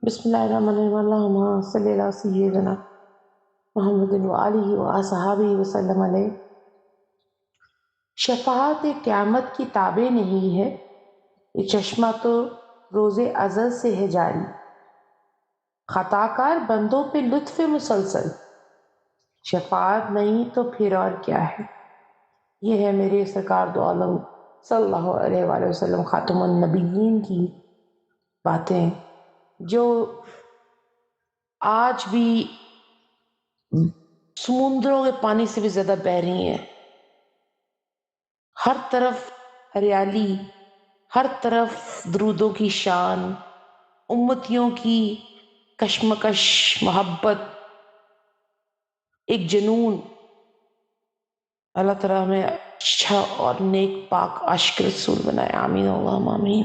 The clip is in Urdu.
بسم اللہ الرحمن الرحیم، اللہم صلی علی سیدنا محمد وآلہ وصحابہ وسلم علیہ۔ شفاعت قیامت کی تابع نہیں ہے، یہ چشمہ تو روز ازل سے ہے جاری۔ خطا کار بندوں پہ لطف مسلسل، شفاعت نہیں تو پھر اور کیا ہے۔ یہ ہے میرے سرکار دو عالم صلی اللہ علیہ وآلہ وسلم خاتم النبیین کی باتیں، جو آج بھی سمندروں کے پانی سے بھی زیادہ بہہ رہی ہیں۔ ہر طرف ہریالی، ہر طرف درودوں کی شان، امتیوں کی کشمکش، محبت، ایک جنون۔ اللہ تعالیٰ ہمیں اچھا اور نیک پاک عاشق رسول بنائے، آمین اللہم آمین۔